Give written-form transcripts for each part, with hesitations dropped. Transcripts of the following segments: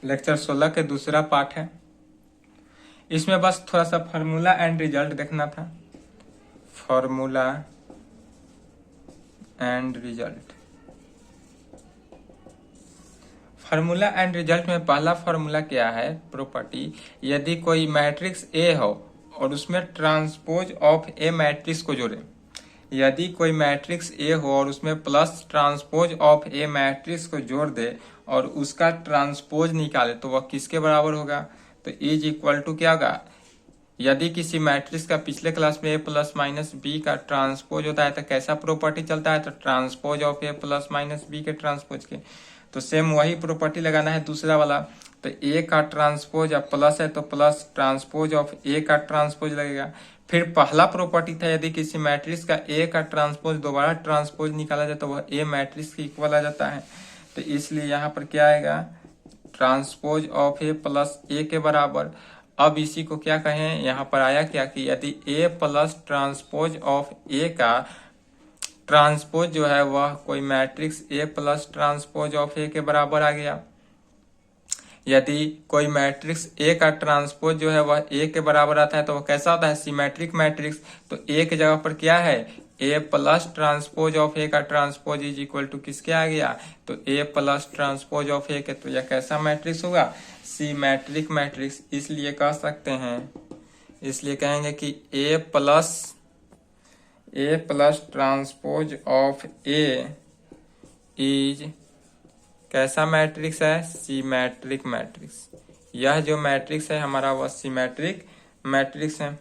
Lecture 16 के दूसरा part है। इसमें बस थोड़ा सा फार्मूला एंड रिजल्ट देखना था। Formula and result. Formula and result में पहला फार्मूला क्या है? प्रॉपर्टी, यदि कोई मैट्रिक्स ए हो और उसमें ट्रांसपोज ऑफ ए मैट्रिक्स को जोड़े। यदि कोई मैट्रिक्स ए हो और उसमें plus transpose of A matrix को जोड़ दे और उसका ट्रांसपोज निकाले तो वह किसके बराबर होगा? तो इज इक्वल टू क्या होगा? यदि किसी मैट्रिक्स का पिछले क्लास में ए प्लस माइनस बी का ट्रांसपोज होता है तो कैसा प्रॉपर्टी चलता है? तो transpose of A plus minus B के ट्रांसपोज के। तो सेम वही प्रॉपर्टी लगाना है दूसरा वाला। तो ए का ट्रांसपोज अब प्लस है तो प्लस ट्रांसपोज ऑफ ए का ट्रांसपोज लगेगा। फिर पहला प्रॉपर्टी था यदि किसी मैट्रिक्स का ए का ट्रांसपोज दोबारा ट्रांसपोज निकाला जाए तो वह ए मैट्रिक्स के इक्वल आ जाता है। तो इसलिए यहाँ पर क्या आएगा? ट्रांसपोज ऑफ ए प्लस ए के बराबर। अब इसी को क्या कहें? यहाँ पर आया क्या कि यदि A plus transpose of A का ट्रांसपोज जो है वह कोई matrix A plus transpose of A के बराबर आ गया। यदि कोई मैट्रिक्स ए का ट्रांसपोज जो है वह ए के बराबर आता है तो वह कैसा होता है? Symmetric matrix. तो ए के जगह पर क्या है? A plus transpose of A का ट्रांसपोज इज इक्वल टू किसके आ गया? तो A plus transpose of A के। तो यह कैसा मैट्रिक्स होगा? Symmetric matrix. इसलिए कह सकते हैं, इसलिए कहेंगे कि A plus transpose of A is कैसा मैट्रिक्स है? Symmetric matrix. यह जो मैट्रिक्स है हमारा वह सिमेट्रिक मैट्रिक्स है।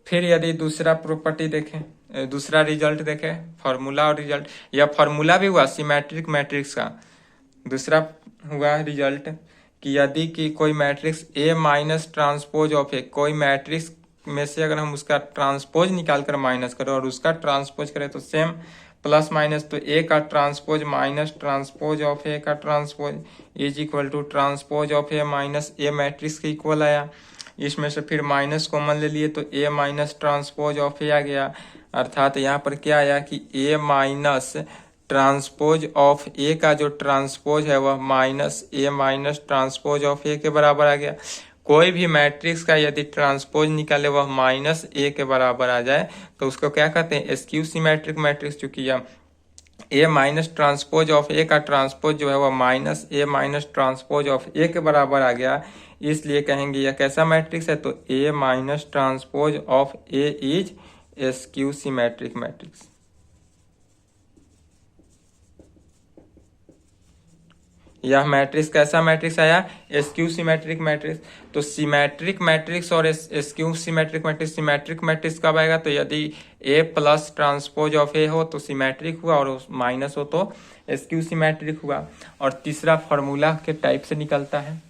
फिर यदि दूसरा प्रॉपर्टी देखें, दूसरा रिजल्ट देखें, फार्मूला और रिजल्ट। यह फार्मूला भी हुआ सिमेट्रिक मैट्रिक्स का। दूसरा हुआ रिजल्ट कि यदि कि कोई matrix A minus transpose of A, कोई मैट्रिक्स में से अगर हम उसका ट्रांसपोज निकाल कर माइनस करें और उसका ट्रांसपोज करें तो सेम प्लस माइनस, तो ए का transpose minus transpose of A का transpose is equal to transpose of A minus A matrix के इक्वल आया। इसमें से फिर माइनस कॉमन ले लिए तो A minus transpose of A आ गया। अर्थात यहाँ पर क्या आया कि A minus transpose of A का जो ट्रांसपोज है वह minus A minus transpose of A के बराबर आ गया। कोई भी मैट्रिक्स का यदि ट्रांसपोज निकाले वह माइनस ए के बराबर आ जाए तो उसको क्या कहते हैं? Skew symmetric matrix. चूंकि यह A minus transpose of A का ट्रांसपोज जो है वह minus A minus transpose of A के बराबर आ गया, इसलिए कहेंगे यह कैसा मैट्रिक्स है? तो A minus transpose of A is skew symmetric matrix. यह मैट्रिक्स कैसा मैट्रिक्स आया? Skew symmetric matrix. तो सिमेट्रिक मैट्रिक्स और skew symmetric matrix, symmetric matrix कब आएगा? तो यदि A plus transpose of A हो तो सिमेट्रिक हुआ और माइनस हो तो स्क्यू सिमेट्रिक हुआ। और तीसरा फॉर्मूला के टाइप से निकलता है।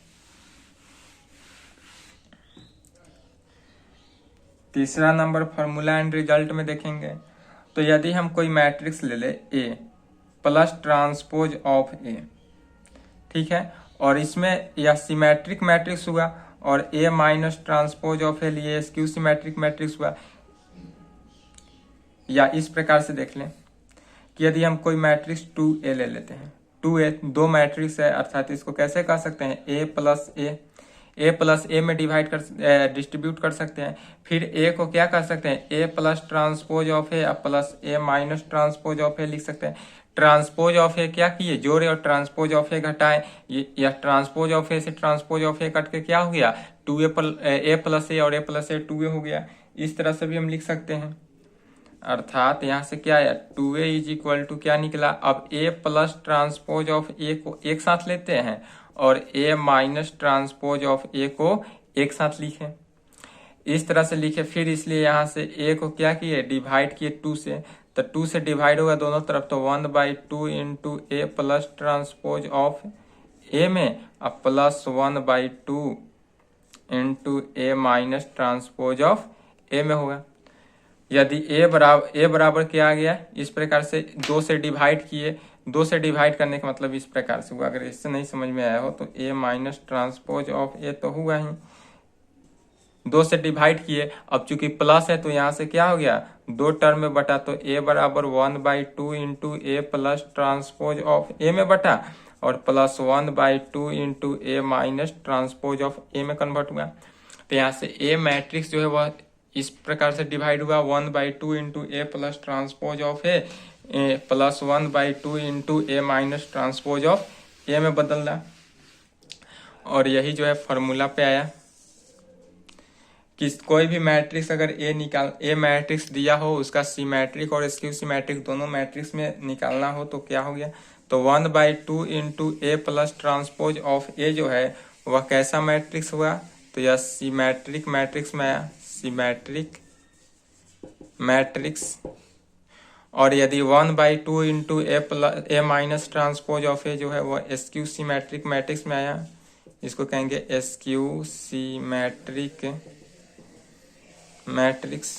तीसरा नंबर फॉर्मूला एंड रिजल्ट में देखेंगे तो यदि हम कोई मैट्रिक्स ले ले ए प्लस ट्रांसपोज ऑफ ए, ठीक है, और इसमें यह सिमेट्रिक मैट्रिक्स हुआ और ए माइनस ट्रांसपोज ऑफ ए लिए स्क्यू सिमेट्रिक मैट्रिक्स हुआ। या इस प्रकार से देख लें कि यदि हम कोई मैट्रिक्स 2a ले लेते हैं, 2a दो मैट्रिक्स है, अर्थात इसको कैसे कह सकते हैं? ए प्लस ए में डिस्ट्रीब्यूट कर सकते हैं। फिर ए को क्या कर सकते हैं? A plus transpose of A plus A minus transpose of A लिख सकते हैं। ट्रांसपोज ऑफ ए क्या किए? जोड़े और ट्रांसपोज ऑफ ए घटाए। यह ट्रांसपोज ऑफ ए से ट्रांसपोज ऑफ ए कट के क्या हो गया? 2a प्लस ए और ए प्लस ए 2a हो गया। इस तरह से भी हम लिख सकते हैं। अर्थात यहाँ से क्या आया? 2a इज इक्वल टू क्या निकला? अब a प्लस ट्रांसपोज ऑफ ए को एक साथ लेते हैं और a माइनस ट्रांसपोज ऑफ ए को एक साथ लिखें। इस तरह से लिखे। फिर इसलिए यहाँ से a को क्या किए? डिवाइड किए 2 से, तो 2 से डिवाइड होगा दोनों तरफ, तो 1/2 into A plus transpose of A में अब plus 1/2 into A minus transpose of A में होगा। यदि ए बराबर क्या आ गया? इस प्रकार से 2 से डिवाइड किए। 2 से डिवाइड करने का मतलब इस प्रकार से हुआ। अगर इससे नहीं समझ में आया हो तो ए माइनस ट्रांसपोज ऑफ ए तो हुआ ही, 2 से डिवाइड किए। अब चूंकि प्लस है तो यहाँ से क्या हो गया? दो टर्म में बटा तो a बराबर 1/2 into A plus transpose of a में बटा और plus 1/2 into A minus transpose of a में कन्वर्ट हुआ। तो यहाँ से a मैट्रिक्स जो है वह इस प्रकार से डिवाइड हुआ 1/2 into A plus transpose of A plus 1/2 into A minus transpose of A में बदल रहा। और यही जो है फॉर्मूला पे आया कि कोई भी मैट्रिक्स अगर ए मैट्रिक्स दिया हो उसका सिमेट्रिक और स्क्यू सिमेट्रिक दोनों मैट्रिक्स में निकालना हो तो क्या हो गया, तो 1/2 into A plus transpose of A जो है वह कैसा मैट्रिक्स हुआ, तो यह सिमेट्रिक मैट्रिक्स में आया, सिमेट्रिक मैट्रिक्स। और यदि 1/2 into A minus transpose of A जो है वह स्क्यू सिमेट्रिक मैट्रिक्स में आया, इसको कहेंगे skew symmetric matrix.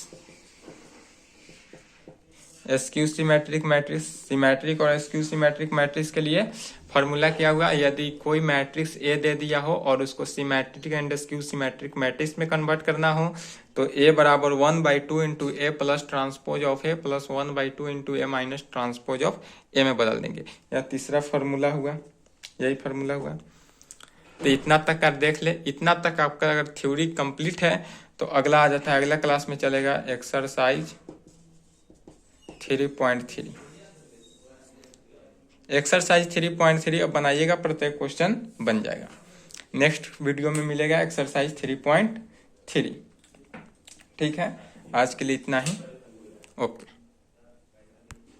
Skew symmetric matrix, symmetric और स्क्यू सिमेट्रिक मैट्रिक्स के लिए फॉर्मूला क्या हुआ, यदि कोई मैट्रिक्स ए दे दिया हो और उसको symmetric and skew symmetric matrix में कन्वर्ट करना हो तो ए बराबर 1/2 into A plus transpose of A plus 1/2 into A minus transpose of A में बदल देंगे। यह तीसरा फॉर्मूला हुआ, यही फॉर्मूला हुआ। तो इतना तक आप देख ले, इतना तक आपका अगर थ्योरी कंप्लीट है तो अगला आ जाता है, अगला क्लास में चलेगा एक्सरसाइज 3.3। एक्सरसाइज 3.3 अब बनाइएगा, प्रत्येक क्वेश्चन बन जाएगा। नेक्स्ट वीडियो में मिलेगा एक्सरसाइज 3.3। ठीक है, आज के लिए इतना ही, ओके।